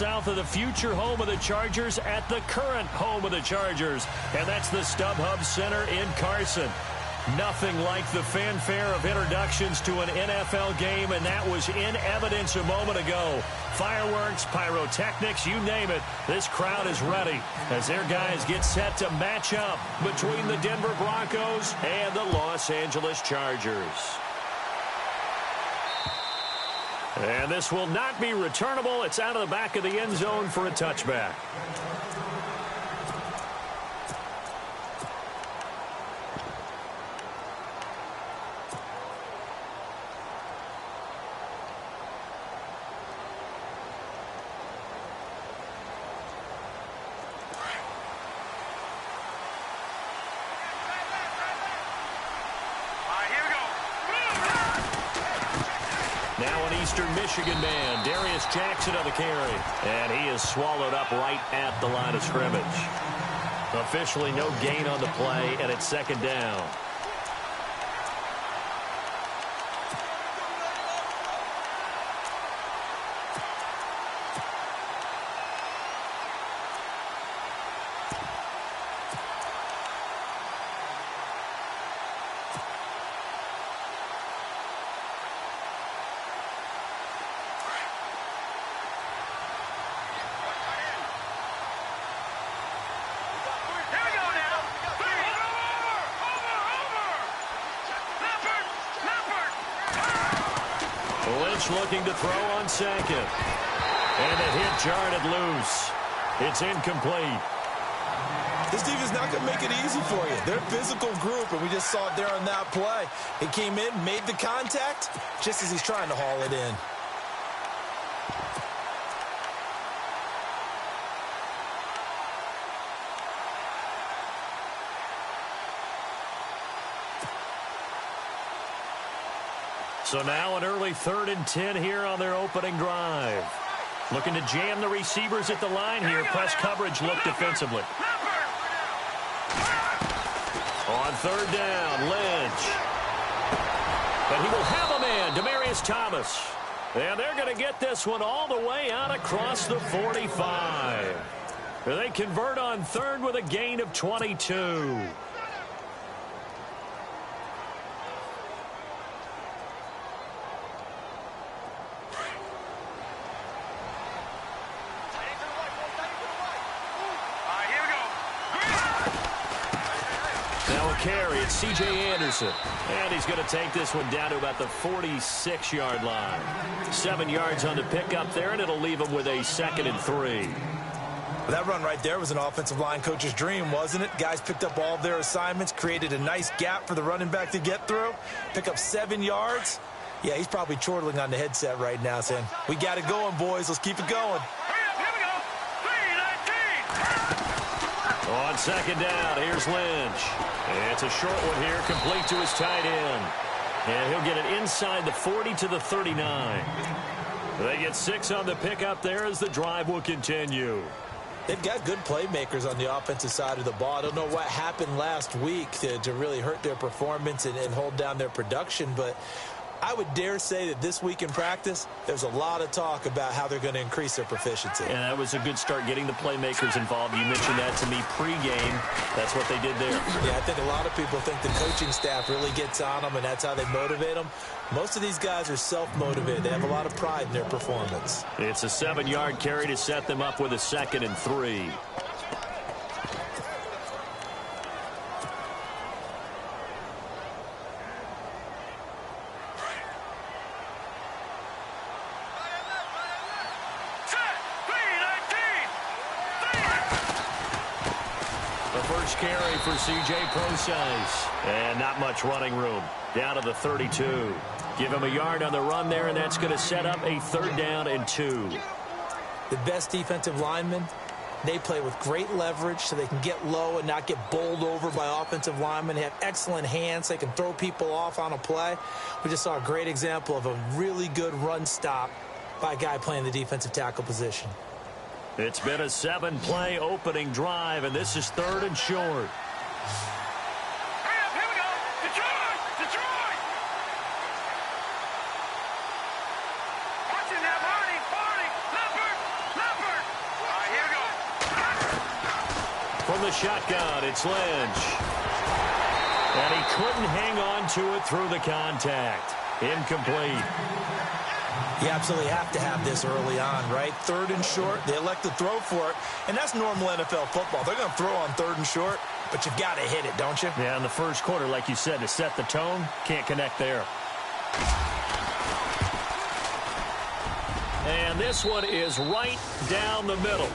south of the future home of the Chargers at the current home of the Chargers, and that's the StubHub Center in Carson. Nothing like the fanfare of introductions to an NFL game, and that was in evidence a moment ago. Fireworks, pyrotechnics, you name it, this crowd is ready as their guys get set to match up between the Denver Broncos and the Los Angeles Chargers. And this will not be returnable. It's out of the back of the end zone for a touchback. Now an Eastern Michigan man, Darius Jackson on the carry. And he is swallowed up right at the line of scrimmage. Officially no gain on the play, and it's second down. Looking to throw on second. And the hit jarred it loose. It's incomplete. This defense not going to make it easy for you. They're a physical group, and we just saw it there on that play. He came in, made the contact, just as he's trying to haul it in. So now an early 3rd and 10 here on their opening drive. Looking to jam the receivers at the line here. Press coverage look defensively. On 3rd down, Lynch. But he will have a man, Demaryius Thomas. And they're going to get this one all the way out across the 45. They convert on 3rd with a gain of 22. Carry, it's C.J. Anderson. And he's going to take this one down to about the 46-yard line. 7 yards on the pickup there, and it'll leave him with a 2nd and 3. That run right there was an offensive line coach's dream, wasn't it? Guys picked up all of their assignments, created a nice gap for the running back to get through, pick up 7 yards. Yeah, he's probably chortling on the headset right now saying, we got it going, boys. Let's keep it going. On 2nd down, here's Lynch. It's a short one here, complete to his tight end. And he'll get it inside the 40 to the 39. They get 6 on the pickup there as the drive will continue. They've got good playmakers on the offensive side of the ball. I don't know what happened last week to really hurt their performance and hold down their production, but I would dare say that this week in practice, there's a lot of talk about how they're going to increase their proficiency. And that was a good start getting the playmakers involved. You mentioned that to me pregame. That's what they did there. Yeah, I think a lot of people think the coaching staff really gets on them, and that's how they motivate them. Most of these guys are self-motivated. They have a lot of pride in their performance. It's a 7-yard carry to set them up with a 2nd and 3. Carry for C.J. Prosise. And not much running room. Down to the 32. Give him a yard on the run there, and that's going to set up a 3rd down and 2. The best defensive linemen, they play with great leverage so they can get low and not get bowled over by offensive linemen. They have excellent hands. They can throw people off on a play. We just saw a great example of a really good run stop by a guy playing the defensive tackle position. It's been a 7-play opening drive, and this is 3rd and short. Here we go. Detroit! Detroit! Watching that Marty. Leopard! the shotgun. It's Lynch. And he couldn't hang on to it through the contact. Incomplete. You absolutely have to have this early on, right? 3rd and short, they elect to throw for it, and that's normal NFL football. They're going to throw on 3rd and short, but you've got to hit it, don't you? Yeah, in the first quarter, like you said, to set the tone, can't connect there. And this one is right down the middle.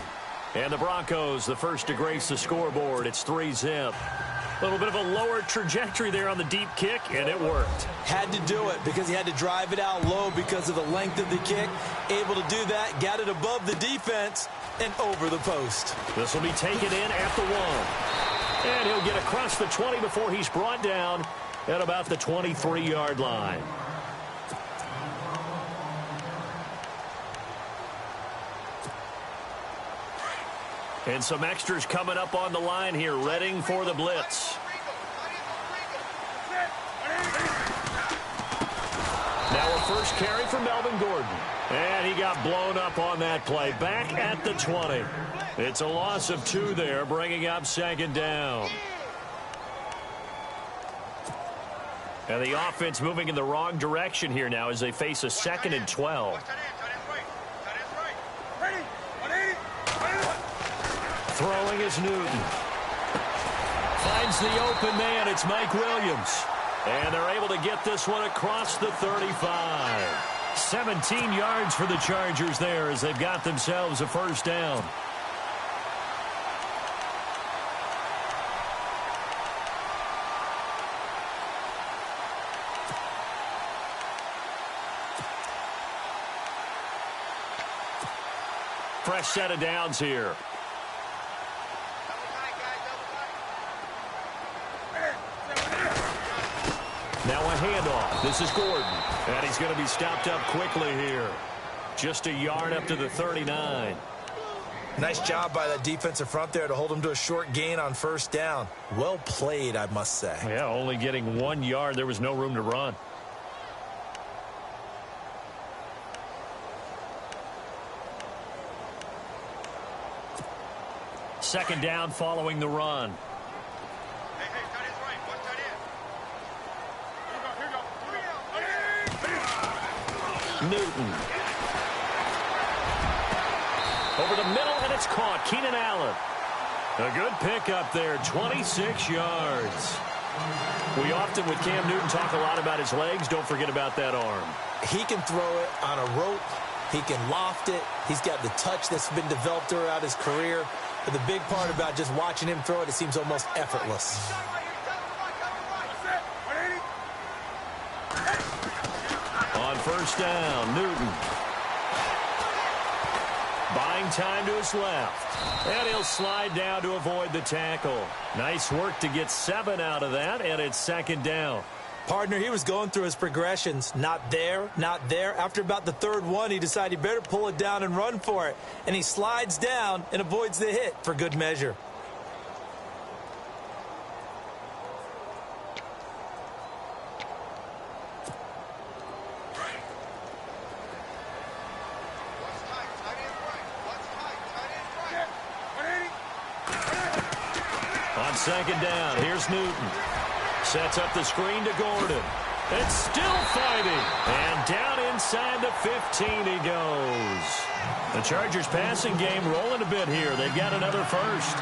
And the Broncos, the first to grace the scoreboard. It's 3-zip. A little bit of a lower trajectory there on the deep kick, and it worked. Had to do it because he had to drive it out low because of the length of the kick. Able to do that, got it above the defense, and over the post. This will be taken in at the 1. And he'll get across the 20 before he's brought down at about the 23-yard line. And some extras coming up on the line here, readying for the blitz. Now a first carry for Melvin Gordon. And he got blown up on that play. Back at the 20. It's a loss of 2 there, bringing up 2nd down. And the offense moving in the wrong direction here now as they face a 2nd and 12. Throwing is Newton. Finds the open man. It's Mike Williams. And they're able to get this one across the 35. 17 yards for the Chargers there as they've got themselves a first down. Fresh set of downs here. Now a handoff. This is Gordon. And he's going to be stopped up quickly here. Just a yard up to the 39. Nice job by that defensive front there to hold him to a short gain on first down. Well played, I must say. Yeah, only getting 1 yard. There was no room to run. Second down following the run. Newton. Over the middle, and it's caught. Keenan Allen. A good pickup there, 26 yards. We often, with Cam Newton, talk a lot about his legs. Don't forget about that arm. He can throw it on a rope. He can loft it. He's got the touch that's been developed throughout his career. But the big part about just watching him throw it, it seems almost effortless. On first down, Newton. Buying time to his left. And he'll slide down to avoid the tackle. Nice work to get 7 out of that, and it's second down. Partner, he was going through his progressions. Not there, not there. After about the 3rd one, he decided he better pull it down and run for it. And he slides down and avoids the hit for good measure. On second down, here's Newton. Sets up the screen to Gordon. It's still fighting. And down inside the 15 he goes. The Chargers passing game rolling a bit here. They've got another first.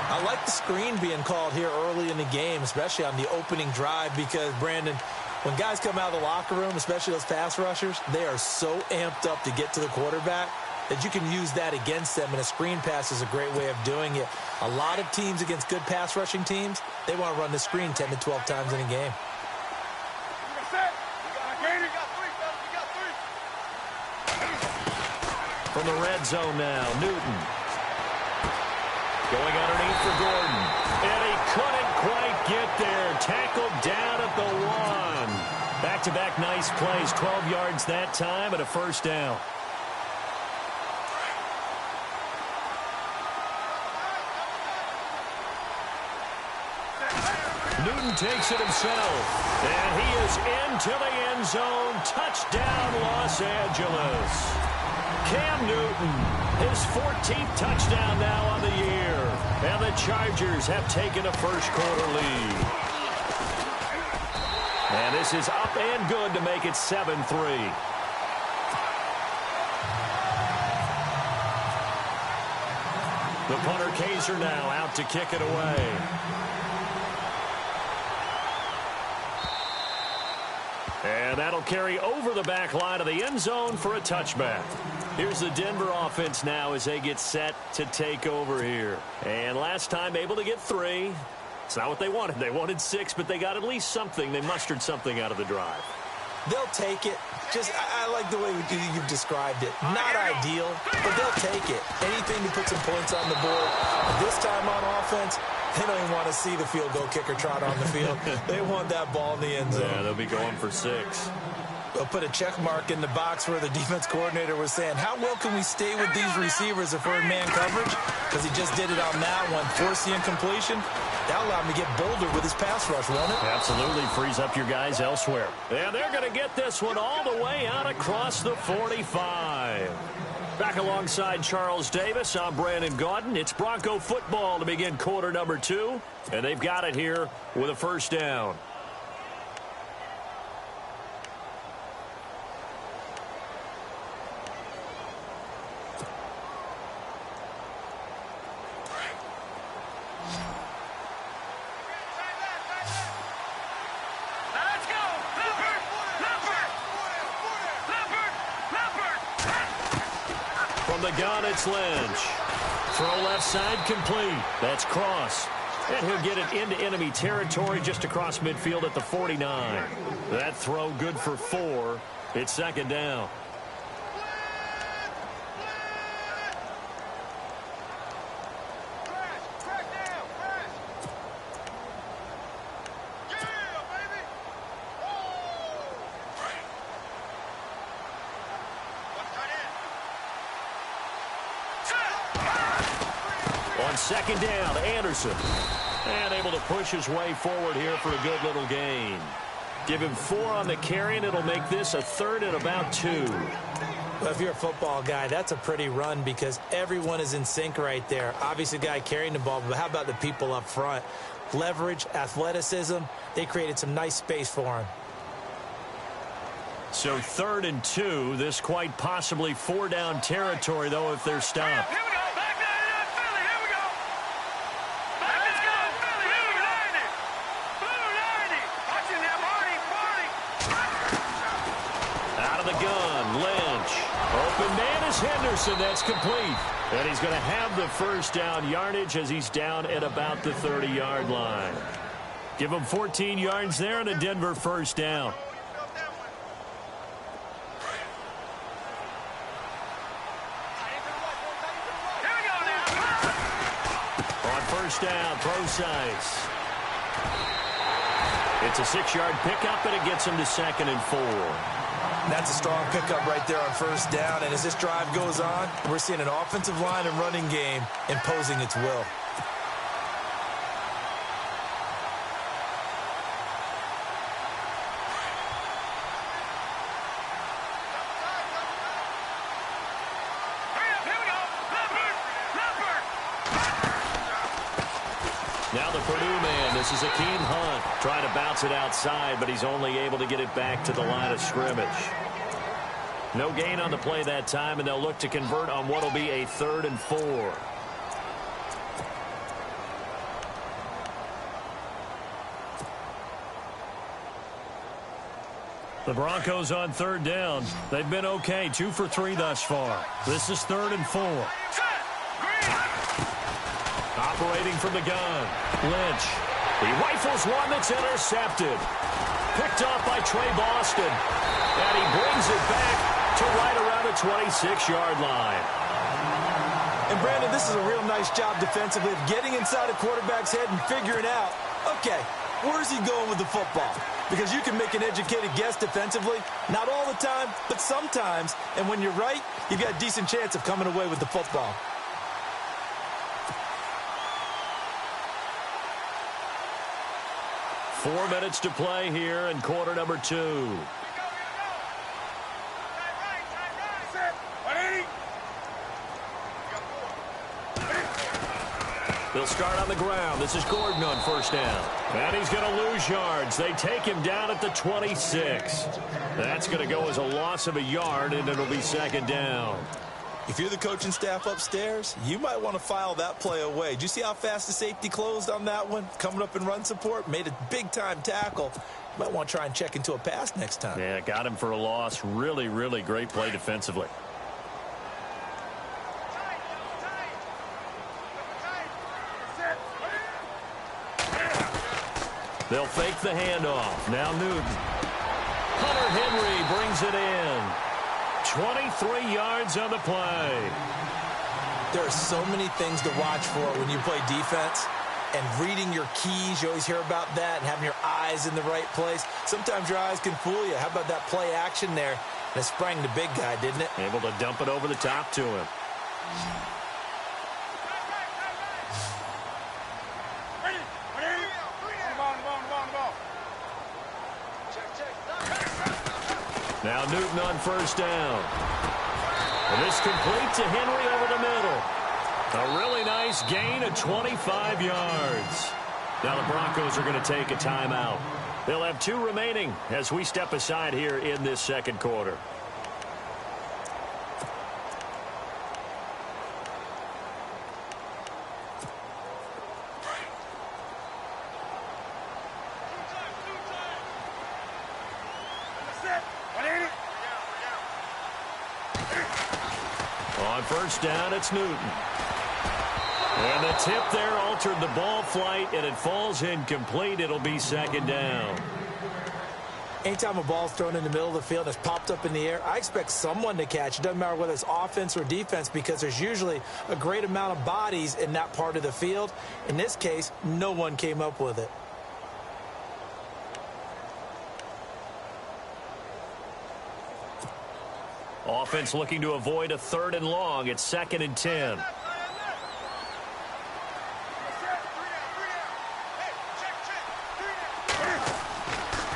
I like the screen being called here early in the game, especially on the opening drive, because, Brandon, when guys come out of the locker room, especially those pass rushers, they are so amped up to get to the quarterback that you can use that against them, and a screen pass is a great way of doing it. A lot of teams against good pass rushing teams, they want to run the screen 10 to 12 times in a game. From the red zone now, Newton. Going underneath for Gordon. And he couldn't quite get there. Tackled down at the 1. Back-to-back nice plays. 12 yards that time and a first down. Newton takes it himself. And he is into the end zone. Touchdown, Los Angeles. Cam Newton, his 14th touchdown now on the year. And the Chargers have taken a first-quarter lead. And this is up and good to make it 7-3. The punter Kaiser now out to kick it away. And that'll carry over the back line of the end zone for a touchback. Here's the Denver offense now as they get set to take over here. And last time able to get 3. It's not what they wanted. They wanted 6, but they got at least something. They mustered something out of the drive. They'll take it. I like the way you've described it. Not ideal, but they'll take it. Anything to put some points on the board. This time on offense, they don't even want to see the field goal kicker trot on the field. They want that ball in the end zone. Yeah, they'll be going for 6. They'll put a check mark in the box where the defense coordinator was saying, how well can we stay with these receivers if we're in man coverage? Because he just did it on that one. Force the incompletion. That'll allow him to get bolder with his pass rush, won't it? Absolutely. Frees up your guys elsewhere. And they're going to get this one all the way out across the 45. Back alongside Charles Davis, I'm Brandon Gaudin. It's Bronco football to begin quarter number 2. And they've got it here with a first down. The gun, it's Lynch. Throw left side complete. That's Cross. And he'll get it into enemy territory just across midfield at the 49. That throw good for 4. It's second down. Second down, Anderson. And able to push his way forward here for a good little gain. Give him 4 on the carry, and it'll make this a 3rd and about 2. Well, if you're a football guy, that's a pretty run because everyone is in sync right there. Obviously, the guy carrying the ball, but how about the people up front? Leverage, athleticism, they created some nice space for him. So 3rd and 2. This quite possibly 4-down territory, though, if they're stopped. Henderson, that's complete. And he's going to have the first down yardage as he's down at about the 30-yard line. Give him 14 yards there and a Denver first down. On first down, Procise. It's a 6-yard pickup, and it gets him to 2nd and 4. That's a strong pickup right there on first down. And as this drive goes on, we're seeing an offensive line and running game imposing its will. Now the Purdue man, this is Akeem Hunt, trying to bounce it outside, but he's only able to get it back to the line of scrimmage. No gain on the play that time, and they'll look to convert on what will be a 3rd and 4. The Broncos on 3rd down. They've been okay, 2 for 3 thus far. This is 3rd and 4. Operating from the gun, Lynch. He rifles one that's intercepted. Picked off by Trey Boston. And he brings it back to right around the 26-yard line. And, Brandon, this is a real nice job defensively of getting inside a quarterback's head and figuring out, okay, where's he going with the football? Because you can make an educated guess defensively. Not all the time, but sometimes. And when you're right, you've got a decent chance of coming away with the football. Four minutes to play here in quarter number 2. They'll start on the ground. This is Gordon on first down. And he's going to lose yards. They take him down at the 26. That's going to go as a loss of a yard, and it'll be second down. If you're the coaching staff upstairs, you might want to file that play away. Did you see how fast the safety closed on that one? Coming up in run support, made a big-time tackle. You might want to try and check into a pass next time. Yeah, got him for a loss. Really, really great play defensively. They'll fake the handoff. Now Newton. Hunter Henry brings it in. 23 yards on the play. There are so many things to watch for when you play defense. And reading your keys, you always hear about that, and having your eyes in the right place. Sometimes your eyes can fool you. How about that play action there? And it sprang the big guy, didn't it? Able to dump it over the top to him. Now Newton on first down. And this complete to Henry over the middle. A really nice gain of 25 yards. Now the Broncos are going to take a timeout. They'll have 2 remaining as we step aside here in this second quarter. On first down, it's Newton. And the tip there altered the ball flight, and it falls incomplete. It'll be second down. Anytime a ball's thrown in the middle of the field and it's popped up in the air, I expect someone to catch. It doesn't matter whether it's offense or defense, because there's usually a great amount of bodies in that part of the field. In this case, no one came up with it. Offense looking to avoid a 3rd and long. It's 2nd and 10.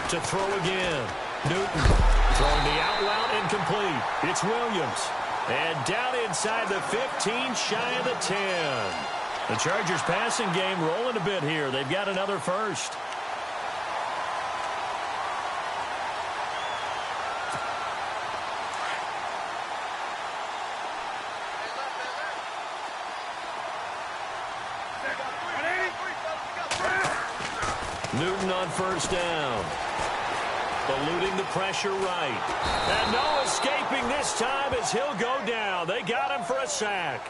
To throw again. Newton throwing the out route incomplete. It's Williams. And down inside the 15, shy of the 10. The Chargers passing game rolling a bit here. They've got another first. Newton on first down. Eluding the pressure right. And no escaping this time as he'll go down. They got him for a sack.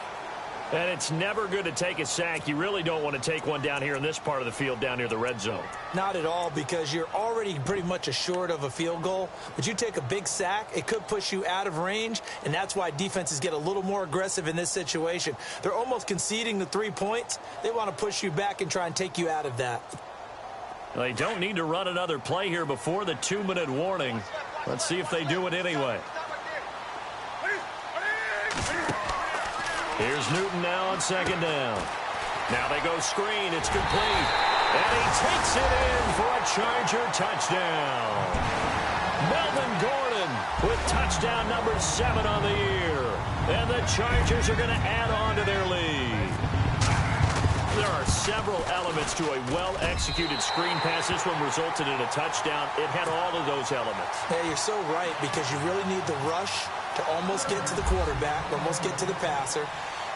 And it's never good to take a sack. You really don't want to take one down here in this part of the field down near the red zone. Not at all, because you're already pretty much assured of a field goal. But you take a big sack, it could push you out of range, and that's why defenses get a little more aggressive in this situation. They're almost conceding the 3 points. They want to push you back and try and take you out of that. They don't need to run another play here before the 2-minute warning. Let's see if they do it anyway. Here's Newton now on second down. Now they go screen. It's complete. And he takes it in for a Charger touchdown. Melvin Gordon with touchdown number 7 on the year. And the Chargers are going to add on to their lead. There are several elements to a well-executed screen pass. This one resulted in a touchdown. It had all of those elements. Yeah, you're so right, because you really need the rush to almost get to the quarterback, almost get to the passer.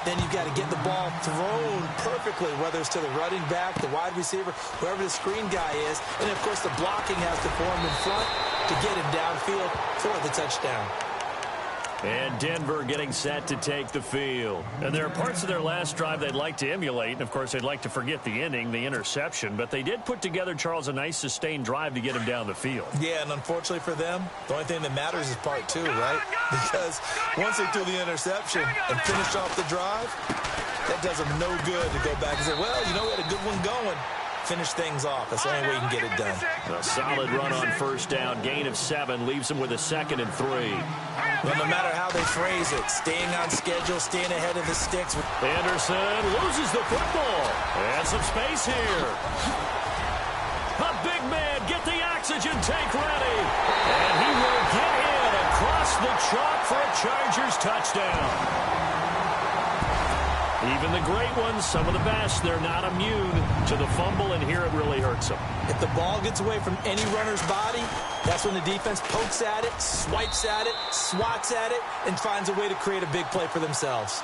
Then you've got to get the ball thrown perfectly, whether it's to the running back, the wide receiver, whoever the screen guy is. And, of course, the blocking has to form in front to get him downfield for the touchdown. And Denver getting set to take the field. And there are parts of their last drive they'd like to emulate. And, of course, they'd like to forget the ending, the interception. But they did put together, Charles, a nice sustained drive to get him down the field. Yeah, and unfortunately for them, the only thing that matters is part 2, right? Because once they threw the interception and finished off the drive, that does them no good to go back and say, well, you know, we had a good one going. Finish things off. That's the only way you can get it done. A solid run on first down. Gain of 7 leaves them with a 2nd and 3. Well, no matter how they phrase it, staying on schedule, staying ahead of the sticks. Anderson loses the football. And some space here. A big man, get the oxygen tank ready. And he will get in across the chalk for a Chargers touchdown. Even the great ones, some of the best, they're not immune to the fumble, and here it really hurts them. If the ball gets away from any runner's body, that's when the defense pokes at it, swipes at it, swats at it, and finds a way to create a big play for themselves.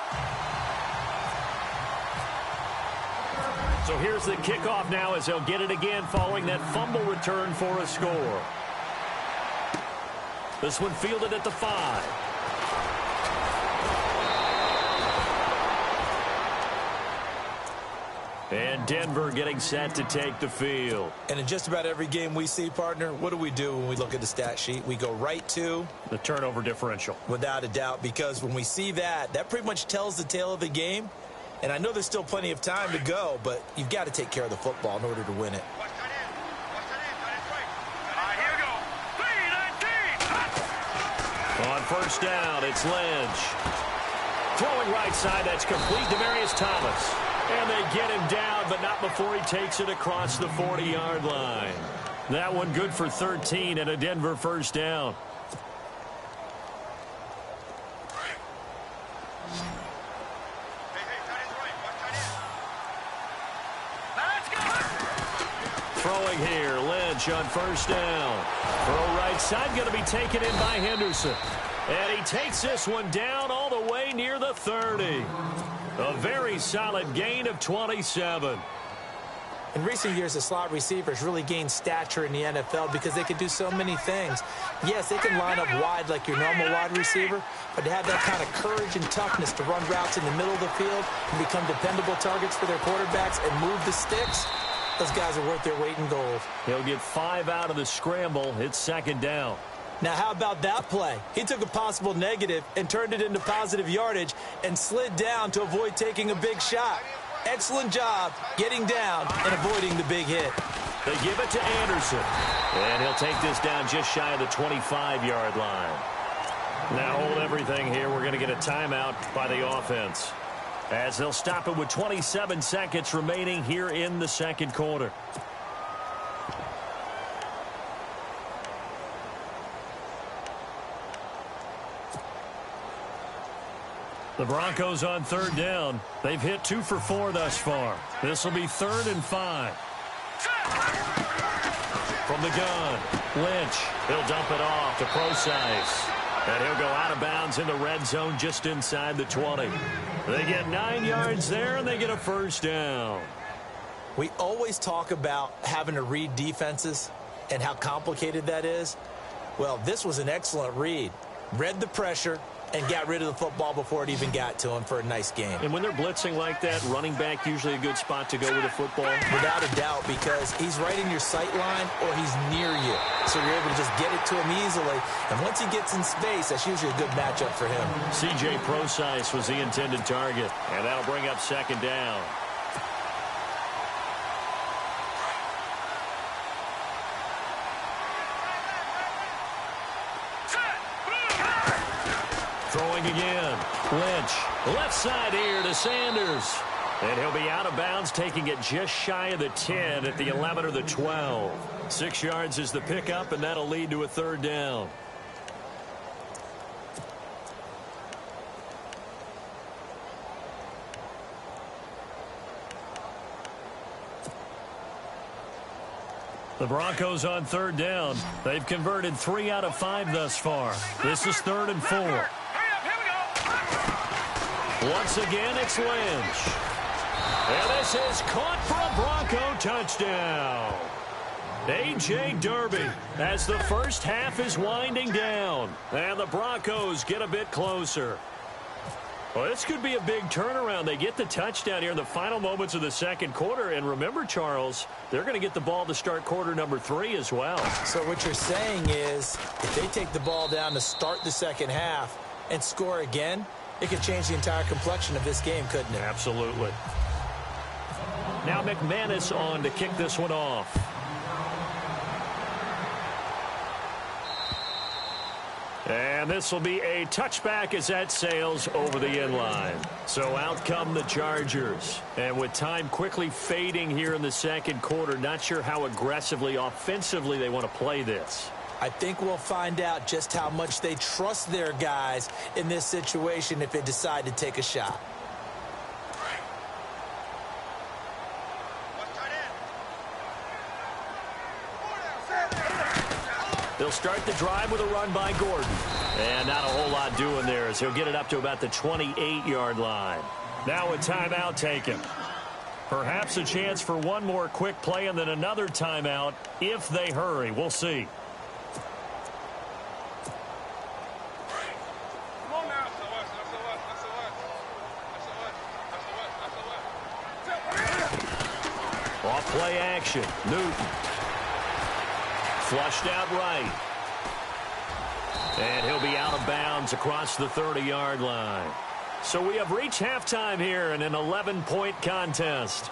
So here's the kickoff now as they'll get it again following that fumble return for a score. This one fielded at the 5. And Denver getting set to take the field. And in just about every game we see, partner, what do we do when we look at the stat sheet? We go right to the turnover differential. Without a doubt, because when we see that, that pretty much tells the tale of the game. And I know there's still plenty of time to go, but you've got to take care of the football in order to win it. Here we go. 3-19. On first down, it's Lynch. Throwing right side, that's complete. Demaryius Thomas. And they get him down, but not before he takes it across the 40-yard line. That one good for 13 and a Denver first down. Throwing here, Lynch on first down. Throw right side, going to be taken in by Henderson. And he takes this one down all the way near the 30. A very solid gain of 27. In recent years, the slot receivers really gained stature in the NFL because they can do so many things. Yes, they can line up wide like your normal wide receiver, but to have that kind of courage and toughness to run routes in the middle of the field and become dependable targets for their quarterbacks and move the sticks, those guys are worth their weight in gold. He'll get 5 out of the scramble. It's second down. Now, how about that play? He took a possible negative and turned it into positive yardage and slid down to avoid taking a big shot. Excellent job getting down and avoiding the big hit. They give it to Anderson. And he'll take this down just shy of the 25-yard line. Now hold everything here. We're going to get a timeout by the offense, as they'll stop it with 27 seconds remaining here in the second quarter. The Broncos on third down. They've hit 2 for 4 thus far. This will be 3rd and 5. From the gun, Lynch. He'll dump it off to Procise. And he'll go out of bounds in the red zone just inside the 20. They get 9 yards there, and they get a first down. We always talk about having to read defenses and how complicated that is. Well, this was an excellent read. Read the pressure and got rid of the football before it even got to him for a nice game. And when they're blitzing like that, running back usually a good spot to go with the football? Without a doubt, because he's right in your sight line or he's near you. So you're able to just get it to him easily. And once he gets in space, that's usually a good matchup for him. C.J. Procise was the intended target. And that'll bring up second down. Throwing again. Lynch. Left side here to Sanders. And he'll be out of bounds, taking it just shy of the 10 at the 11 or the 12. 6 yards is the pickup, and that'll lead to a third down. The Broncos on third down. They've converted 3 out of 5 thus far. This is 3rd and 4. Once again, it's Lynch. And this is caught for a Bronco touchdown. A.J. Derby as the first half is winding down. And the Broncos get a bit closer. Well, this could be a big turnaround. They get the touchdown here in the final moments of the second quarter. And remember, Charles, they're going to get the ball to start quarter number 3 as well. So what you're saying is if they take the ball down to start the second half and score again, it could change the entire complexion of this game, couldn't it? Absolutely. Now McManus on to kick this one off. And this will be a touchback as that sails over the end line. So out come the Chargers. And with time quickly fading here in the second quarter, not sure how aggressively, offensively they want to play this. I think we'll find out just how much they trust their guys in this situation if they decide to take a shot. They'll start the drive with a run by Gordon. And not a whole lot doing there as he'll get it up to about the 28-yard line. Now a timeout taken. Perhaps a chance for one more quick play and then another timeout if they hurry. We'll see. Off play action. Newton. Flushed out right. And he'll be out of bounds across the 30-yard line. So we have reached halftime here in an 11-point contest.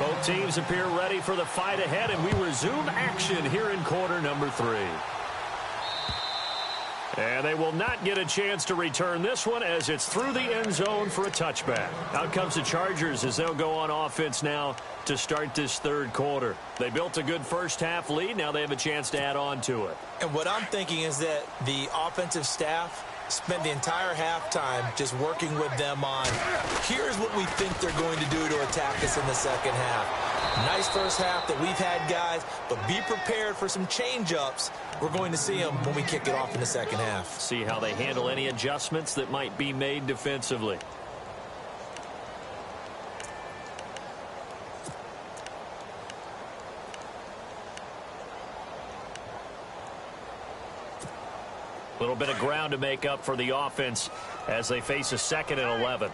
Both teams appear ready for the fight ahead, and we resume action here in quarter number 3. And they will not get a chance to return this one as it's through the end zone for a touchback. Out comes the Chargers as they'll go on offense now to start this third quarter. They built a good first-half lead. Now they have a chance to add on to it. And what I'm thinking is that the offensive staff spent the entire halftime just working with them on, here's what we think they're going to do to attack us in the second half. Nice first half that we've had, guys, but be prepared for some change-ups. We're going to see them when we kick it off in the second half. See how they handle any adjustments that might be made defensively. A little bit of ground to make up for the offense as they face a 2nd and 11.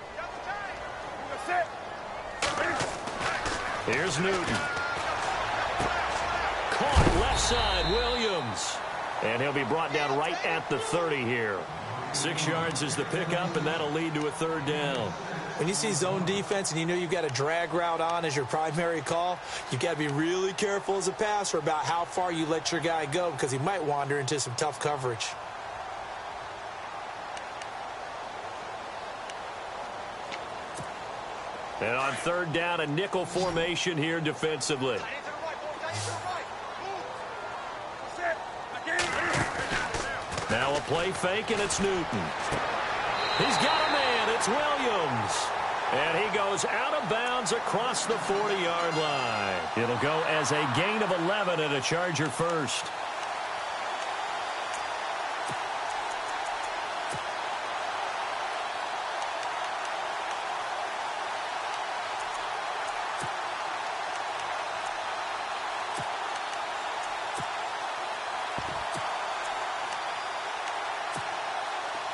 Here's Newton. Caught left side, Williams. And he'll be brought down right at the 30 here. 6 yards is the pickup, and that'll lead to a third down. When you see zone defense and you know you've got a drag route on as your primary call, you've got to be really careful as a passer about how far you let your guy go because he might wander into some tough coverage. And on third down, a nickel formation here defensively. Now a play fake, and it's Newton. He's got a man. It's Williams. And he goes out of bounds across the 40-yard line. It'll go as a gain of 11 and a Charger first.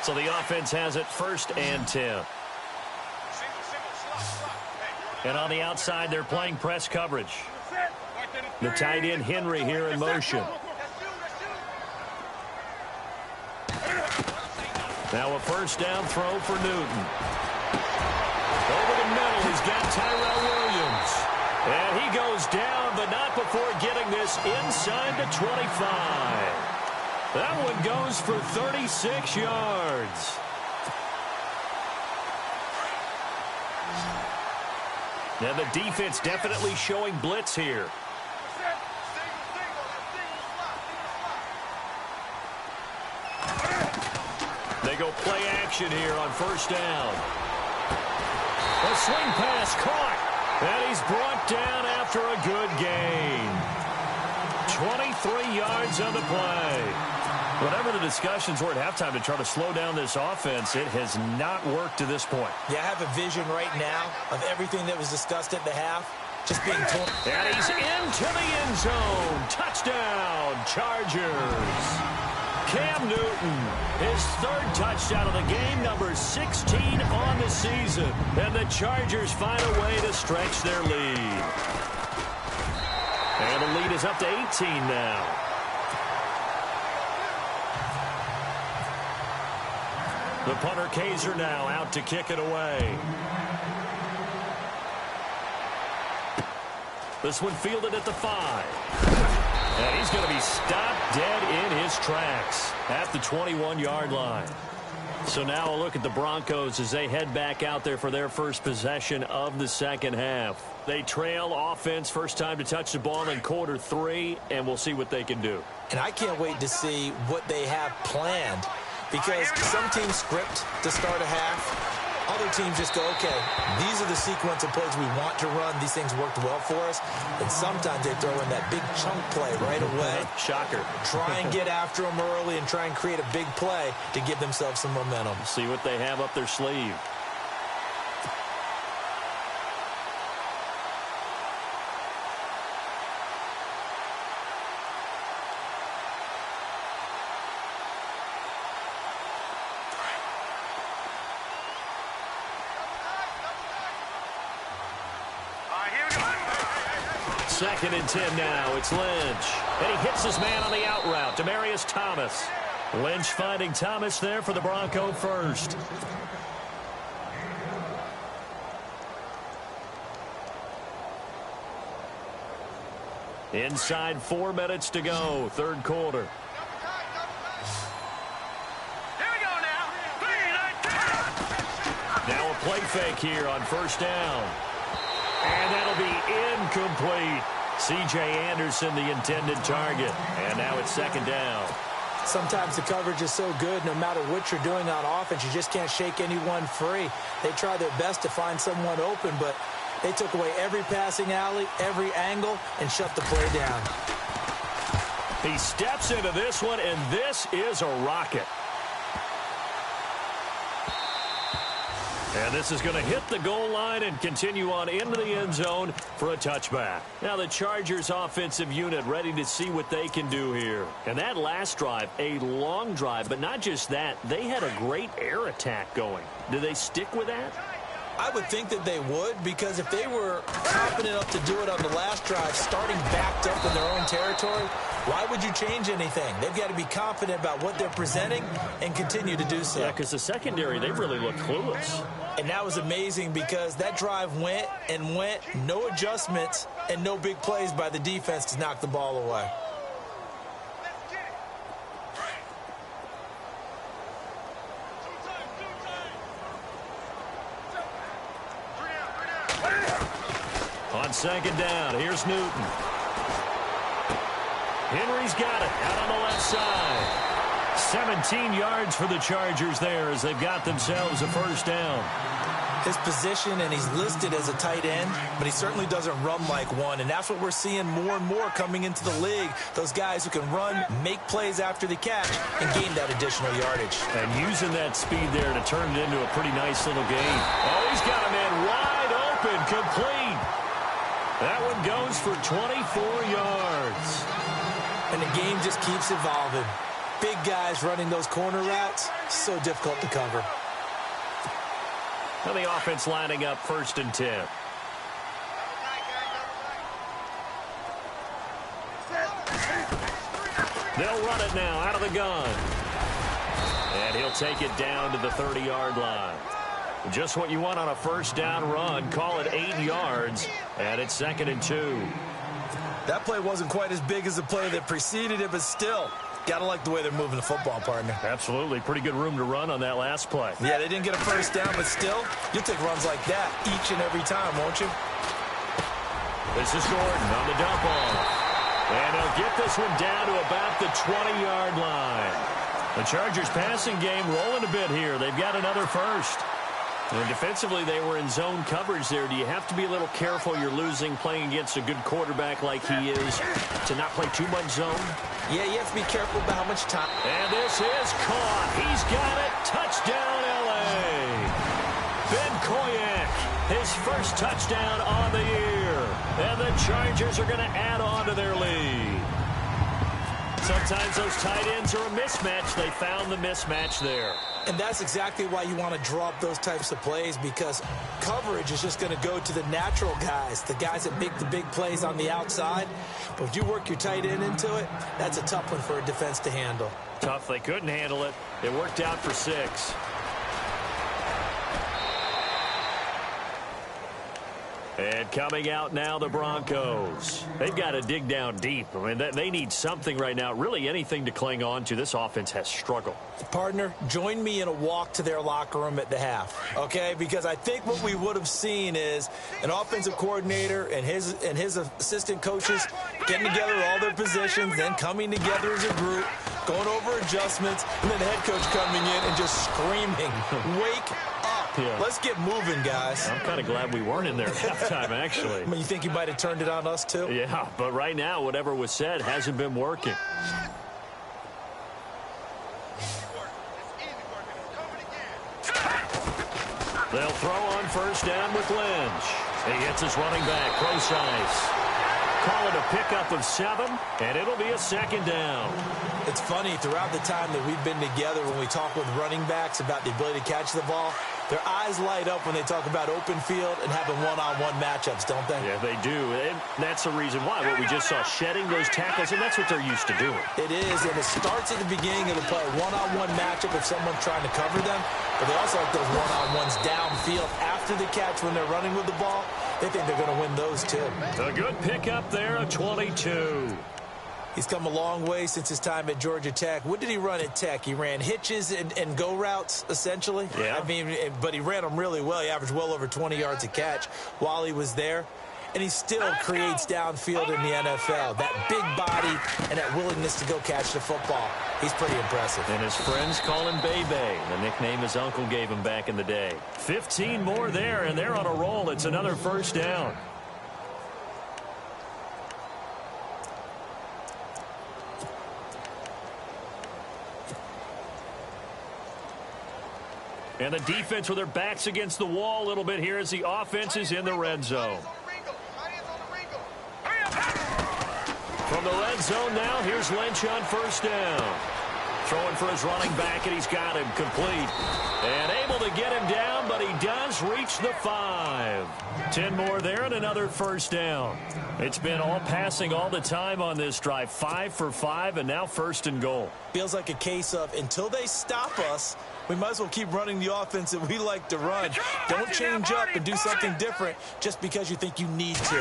So the offense has it 1st and 10. And on the outside, they're playing press coverage. The tight end, Henry, here in motion. Now a first down throw for Newton. Over the middle, he's got Tyrell Williams. And he goes down, but not before getting this inside the 25. That one goes for 36 yards. Now the defense definitely showing blitz here. They go play action here on first down. A swing pass caught. And he's brought down after a good gain. 23 yards on the play. Whatever the discussions were at halftime to try to slow down this offense, it has not worked to this point. Yeah, I have a vision right now of everything that was discussed at the half just being torn. And he's into the end zone. Touchdown, Chargers. Cam Newton, his 3rd touchdown of the game, number 16 on the season. And the Chargers find a way to stretch their lead. And the lead is up to 18 now. The punter Kaiser now out to kick it away. This one fielded at the 5. And he's going to be stopped dead in his tracks at the 21-yard line. So now a look at the Broncos as they head back out there for their first possession of the second half. They trail offense, first time to touch the ball in quarter 3, and we'll see what they can do. And I can't wait to see what they have planned. Because some teams script to start a half, Other teams just go, okay, these are the sequence of plays we want to run. These things worked well for us. And sometimes they throw in that big chunk play right away. Shocker. Try and get after them early and try and create a big play to give themselves some momentum. See what they have up their sleeve. Second and 10 now. It's Lynch. And he hits his man on the out route. Demaryius Thomas. Lynch finding Thomas there for the Bronco first. Inside 4 minutes to go. Third quarter. Here we go now. Now a play fake here on first down. And that'll be incomplete. C.J. Anderson, the intended target. And now it's second down. Sometimes the coverage is so good, no matter what you're doing on offense, you just can't shake anyone free. They try their best to find someone open, but they took away every passing alley, every angle, and shut the play down. He steps into this one, and this is a rocket. And this is going to hit the goal line and continue on into the end zone for a touchback. Now the Chargers offensive unit ready to see what they can do here. And that last drive, a long drive, but not just that. They had a great air attack going. Do they stick with that? I would think that they would, because if they were confident enough to do it on the last drive, starting backed up in their own territory, why would you change anything? They've got to be confident about what they're presenting and continue to do so. Yeah, because the secondary, they really look clueless. And that was amazing because that drive went and went, no adjustments and no big plays by the defense to knock the ball away. On second down, here's Newton. Henry's got it out on the left side. 17 yards for the Chargers there as they've got themselves a first down. His position, and he's listed as a tight end, but he certainly doesn't run like one, and that's what we're seeing more and more coming into the league. Those guys who can run, make plays after the catch, and gain that additional yardage. And using that speed there to turn it into a pretty nice little game. Oh, he's got a man wide open, complete. That one goes for 24 yards. And the game just keeps evolving. Big guys running those corner routes, so difficult to cover. Now the offense lining up first and 10. They'll run it now out of the gun. And he'll take it down to the 30-yard line. Just what you want on a first down run. Call it 8 yards. And it's second and 2. That play wasn't quite as big as the play that preceded it, but still, got to like the way they're moving the football, partner. Absolutely. Pretty good room to run on that last play. Yeah, they didn't get a first down, but still, you'll take runs like that each and every time, won't you? This is Gordon on the dump off. And they'll get this one down to about the 20-yard line. The Chargers passing game rolling a bit here. They've got another first. And defensively, they were in zone coverage there. Do you have to be a little careful you're losing playing against a good quarterback like he is to not play too much zone? Yeah, you have to be careful about how much time. And this is caught. He's got it. Touchdown, L.A. Ben Koyak, his first touchdown on the year. And the Chargers are going to add on to their lead. Sometimes those tight ends are a mismatch. They found the mismatch there. And that's exactly why you want to draw up those types of plays, because coverage is just going to go to the natural guys, the guys that make the big plays on the outside. But if you work your tight end into it, that's a tough one for a defense to handle. Tough. They couldn't handle it. It worked out for 6. And coming out now, the Broncos. They've got to dig down deep. I mean, they need something right now, really anything to cling on to. This offense has struggled. Partner, join me in a walk to their locker room at the half, okay? Because I think what we would have seen is an offensive coordinator and his assistant coaches getting together all their positions, then coming together as a group, going over adjustments, and then the head coach coming in and just screaming, "Wake up!" Yeah. Let's get moving, guys. I'm kind of glad we weren't in there at halftime, actually. I mean, you think you might have turned it on us, too? Yeah, but right now, whatever was said hasn't been working. They'll throw on first down with Lynch. He gets his running back, Procise. Call it a pickup of 7, and it'll be a second down. It's funny, throughout the time that we've been together, when we talk with running backs about the ability to catch the ball, their eyes light up when they talk about open field and having one-on-one matchups, don't they? Yeah, they do. And that's the reason why. What we just saw, shedding those tackles, and that's what they're used to doing. It is, and it starts at the beginning of the play. One-on-one matchup if someone's trying to cover them, but they also like those one-on-ones downfield after the catch when they're running with the ball. They think they're going to win those, too. A good pickup there, a 22. He's come a long way since his time at Georgia Tech. What did he run at Tech? He ran hitches and go routes, essentially. Yeah. I mean, but he ran them really well. He averaged well over 20 yards a catch while he was there. And he still creates downfield in the NFL. That big body and that willingness to go catch the football. He's pretty impressive. And his friends call him Bebe, the nickname his uncle gave him back in the day. 15 more there, and they're on a roll. It's another first down. And the defense with their backs against the wall a little bit here as the offense is in the red zone. From the red zone now, here's Lynch on first down. Throwing for his running back, and he's got him complete. And able to get him down, but he does reach the 5. 10 more there and another first down. It's been all passing all the time on this drive. 5 for 5, and now first and goal. Feels like a case of until they stop us, we might as well keep running the offense that we like to run. Don't change up and do something different just because you think you need to.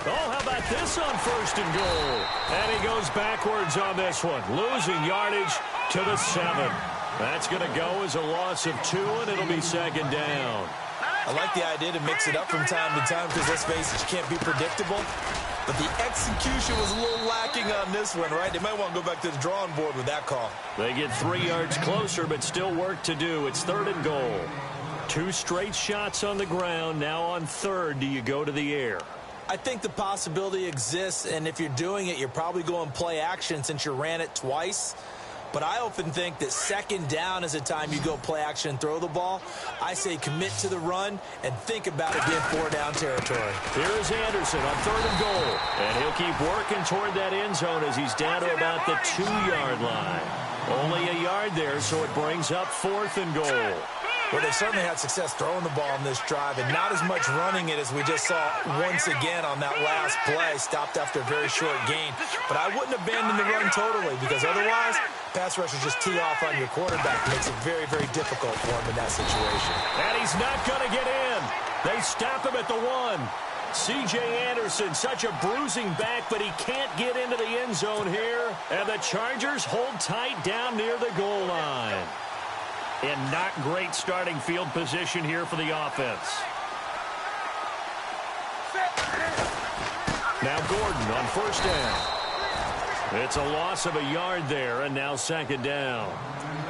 Oh, how about this on first and goal? And he goes backwards on this one, losing yardage to the 7. That's going to go as a loss of 2, and it'll be second down. I like the idea to mix it up from time to time because, let's face it, you can't be predictable. But the execution was a little lacking on this one, right? They might want to go back to the drawing board with that call. They get 3 yards closer, but still work to do. It's third and goal. 2 straight shots on the ground. Now on third, do you go to the air? I think the possibility exists, and if you're doing it, you're probably going play action since you ran it twice. But I often think that second down is a time you go play action and throw the ball. I say commit to the run and think about it being 4-down territory. Here's Anderson on third and goal. And he'll keep working toward that end zone as he's down to about the 2-yard line. Only a yard there, so it brings up fourth and goal. Well, they certainly had success throwing the ball in this drive, and not as much running it as we just saw once again on that last play. Stopped after a very short gain. But I wouldn't abandon the run totally, because otherwise, pass rushers just tee off on your quarterback. It makes it very, very difficult for him in that situation. And he's not going to get in. They stop him at the 1. C.J. Anderson, such a bruising back, but he can't get into the end zone here. And the Chargers hold tight down near the goal line. In not great starting field position here for the offense. Now Gordon on first down. It's a loss of a yard there, and now second down.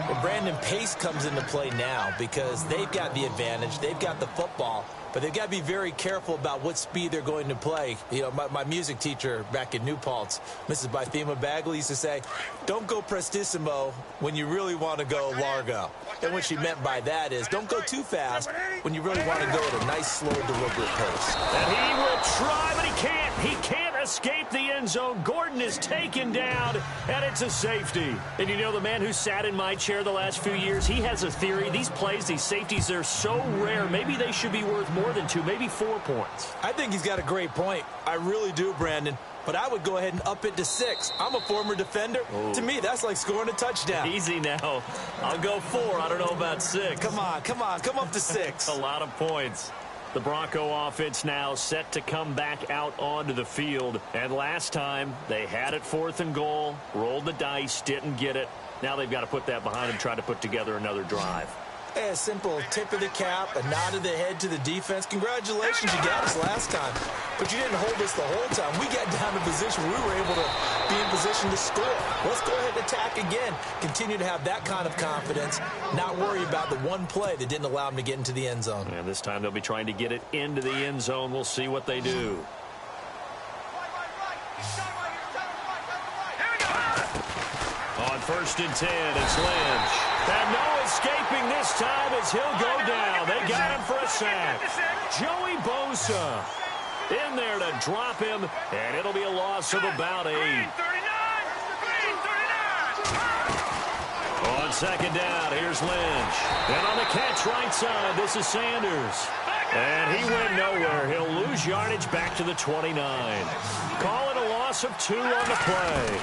Well, Brandon, pace comes into play now because they've got the advantage. They've got the football, but they've got to be very careful about what speed they're going to play. You know, my music teacher back in New Paltz, Mrs. Bythema Bagley, used to say, don't go prestissimo when you really want to go largo. And what she meant by that is don't go too fast when you really want to go at a nice, slow, deliberate pace. And he will try, but he can't. He can't escape the end zone. Gordon is taken down, and it's a safety. And you know, the man who sat in my chair the last few years, he has a theory. These plays, these safeties, they're so rare. Maybe they should be worth more than 2, maybe 4 points. I think he's got a great point. I really do, Brandon. But I would go ahead and up it to 6. I'm a former defender. Ooh. To me, that's like scoring a touchdown. Easy now. I'll go 4. I don't know about 6. Come on. Come up to 6. A lot of points. The Bronco offense now set to come back out onto the field. And last time, they had it 4th and goal, rolled the dice, didn't get it. Now they've got to put that behind them, try to put together another drive. A simple tip of the cap, a nod of the head to the defense. Congratulations, you got us last time. But you didn't hold us the whole time. We got down to position where we were able to be in position to score. Let's go ahead and attack again. Continue to have that kind of confidence, not worry about the one play that didn't allow them to get into the end zone. And this time they'll be trying to get it into the end zone. We'll see what they do. On 1st and 10, it's Lynch. And no escaping this time as he'll go down. They got him for a sack. Joey Bosa in there to drop him, and it'll be a loss of about 8. On 2nd down, here's Lynch. And on the catch right side, this is Sanders. And he went nowhere. He'll lose yardage back to the 29. Call it a loss of 2 on the play.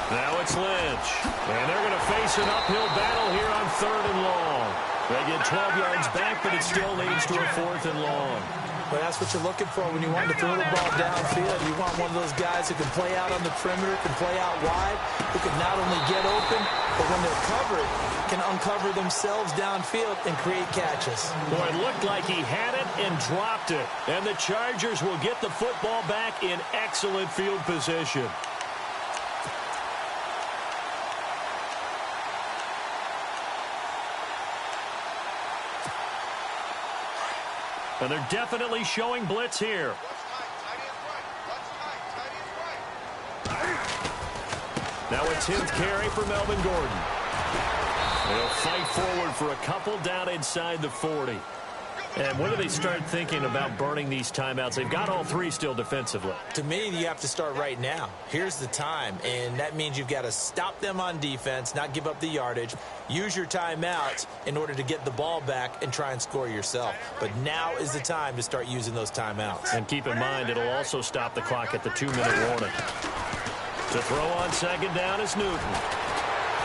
Now it's Lynch. And they're going to face an uphill battle here on 3rd and long. They get 12 yards back, but it still leads to a 4th and long. But that's what you're looking for when you want to throw the ball downfield. You want one of those guys who can play out on the perimeter, can play out wide, who can not only get open, but when they're covered, can uncover themselves downfield and create catches. Boy, it looked like he had it and dropped it. And the Chargers will get the football back in excellent field position. And they're definitely showing blitz here. Now a 10th carry for Melvin Gordon. They'll fight forward for a couple down inside the 40. And when do they start thinking about burning these timeouts? They've got all 3 still defensively. To me, you have to start right now. Here's the time, and that means you've got to stop them on defense, not give up the yardage, use your timeouts in order to get the ball back and try and score yourself. But now is the time to start using those timeouts. And keep in mind, it'll also stop the clock at the 2-minute warning. To throw on 2nd down is Newton.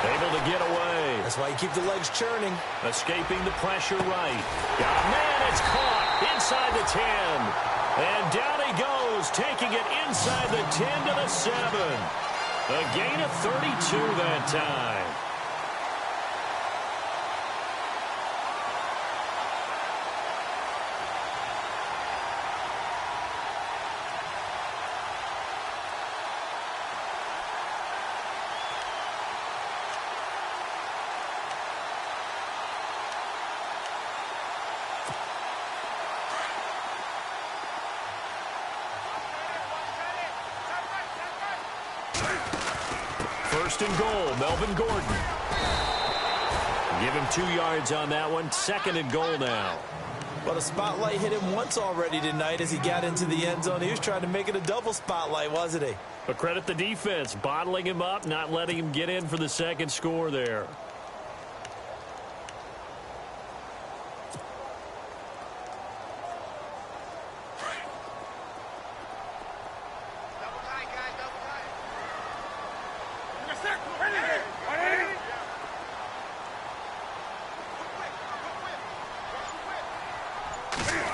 Able to get away. That's why you keep the legs churning. Escaping the pressure right. Got a man, it's caught inside the 10. And down he goes, taking it inside the 10 to the 7. A gain of 32 that time. First and goal, Melvin Gordon. Give him 2 yards on that one. 2nd and goal now. Well, the spotlight hit him once already tonight as he got into the end zone. He was trying to make it a double spotlight, wasn't he? But credit the defense, bottling him up, not letting him get in for the 2nd score there.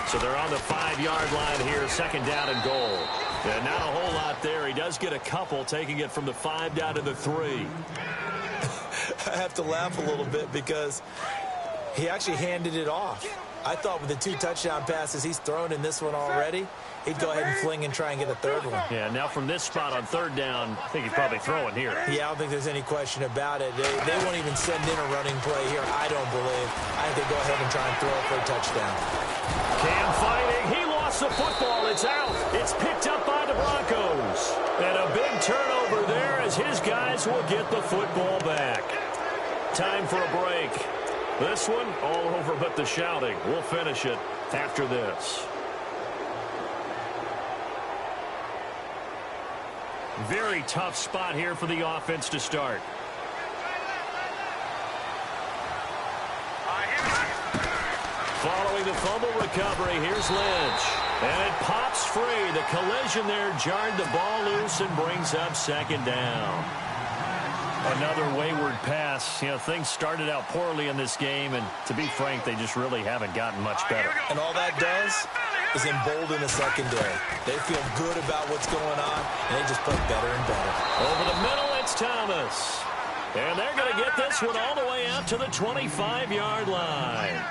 So they're on the 5-yard line here, 2nd down and goal. And not a whole lot there. He does get a couple, taking it from the 5 down to the 3. I have to laugh a little bit because he actually handed it off. I thought with the 2 touchdown passes he's thrown in this one already, he'd go ahead and fling and try and get a 3rd one. Yeah, now from this spot on 3rd down, I think he'd probably throw it here. Yeah, I don't think there's any question about it. They won't even send in a running play here, I don't believe. I think they go ahead and try and throw it for a touchdown. Cam fighting. He lost the football. It's out. It's picked up by the Broncos. And a big turnover there as his guys will get the football back. Time for a break. This one all over but the shouting. We'll finish it after this. Very tough spot here for the offense to start. Following the fumble recovery, here's Lynch. And it pops free. The collision there jarred the ball loose and brings up 2nd down. Another wayward pass. You know, things started out poorly in this game, and to be frank, they just really haven't gotten much better. And all that does is embolden the secondary. They feel good about what's going on, and they just play better and better. Over the middle, it's Thomas. And they're going to get this one all the way out to the 25-yard line.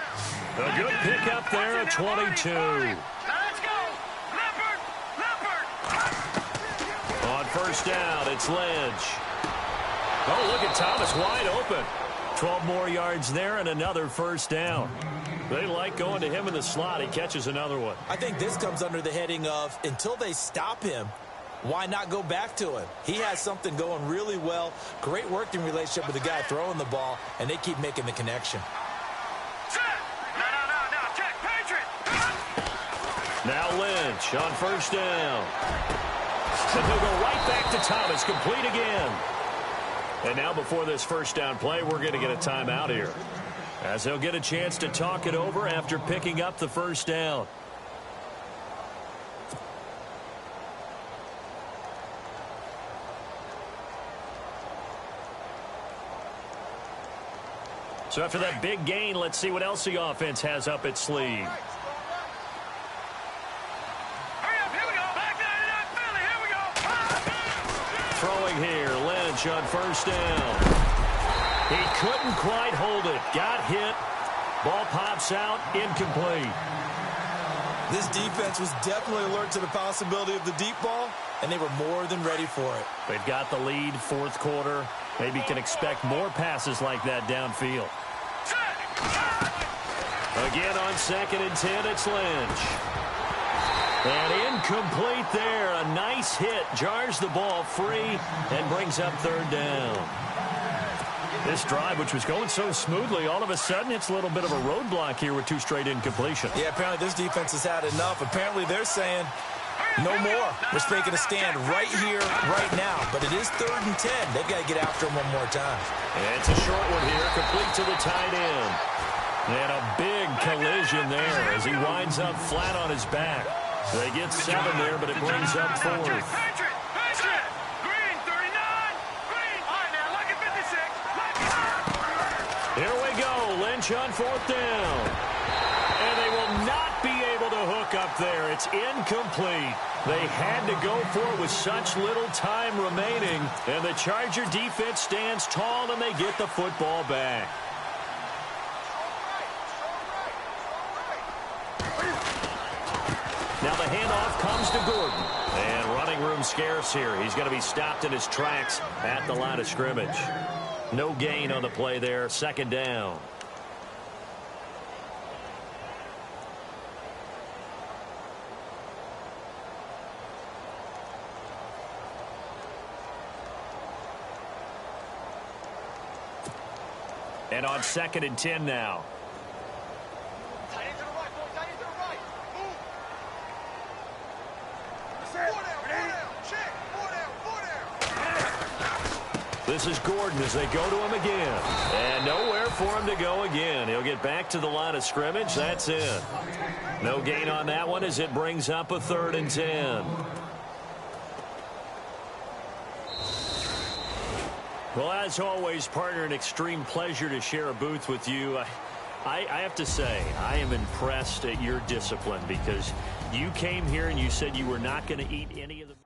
A good pickup there at 22. Now let's go. Leopard. On first down, it's Lynch. Oh, look at Thomas wide open. 12 more yards there and another first down. They like going to him in the slot. He catches another one. I think this comes under the heading of until they stop him, why not go back to him? He has something going really well. Great working relationship with the guy throwing the ball, and they keep making the connection. No. Check. Patriot. Now Lynch on first down. And he'll go right back to Thomas, complete again. And now before this first down play, we're going to get a timeout here, as they'll get a chance to talk it over after picking up the first down. So after that big gain, let's see what else the offense has up its sleeve. Hurry up, here we go. Back 99 Philly, here we go. Throwing here, Lynch on first down. He couldn't quite hold it. Got hit. Ball pops out, incomplete. This defense was definitely alert to the possibility of the deep ball, and they were more than ready for it. They've got the lead, fourth quarter. Maybe can expect more passes like that downfield. Again on 2nd and 10, it's Lynch. And incomplete there. A nice hit. Jars the ball free and brings up third down. This drive, which was going so smoothly, all of a sudden it's a little bit of a roadblock here with 2 straight incompletions. Yeah, apparently this defense has had enough. Apparently they're saying no more. We're making a stand right here, right now. But it is 3rd and 10. They've got to get after him one more time. And it's a short one here, complete to the tight end. And a big collision there as he winds up flat on his back. They get 7 there, but it brings up 4th. Patriot. Green, 39. Green. All right, now, look at 56. Here we go. Lynch on 4th down. And they will not be able to hook up there. It's incomplete. They had to go for it with such little time remaining. And the Charger defense stands tall, and they get the football back. Now the handoff comes to Gordon. And running room scarce here. He's going to be stopped in his tracks at the line of scrimmage. No gain on the play there. 2nd down. And on 2nd and 10 now. Tight end to the right, boy. Tight end to the right. Move. Four down. Check. Four down. This is Gordon as they go to him again. And nowhere for him to go again. He'll get back to the line of scrimmage. That's it. No gain on that one as it brings up a 3rd and 10. Well, as always, partner, an extreme pleasure to share a booth with you. I have to say, I am impressed at your discipline because you came here and you said you were not going to eat any of the...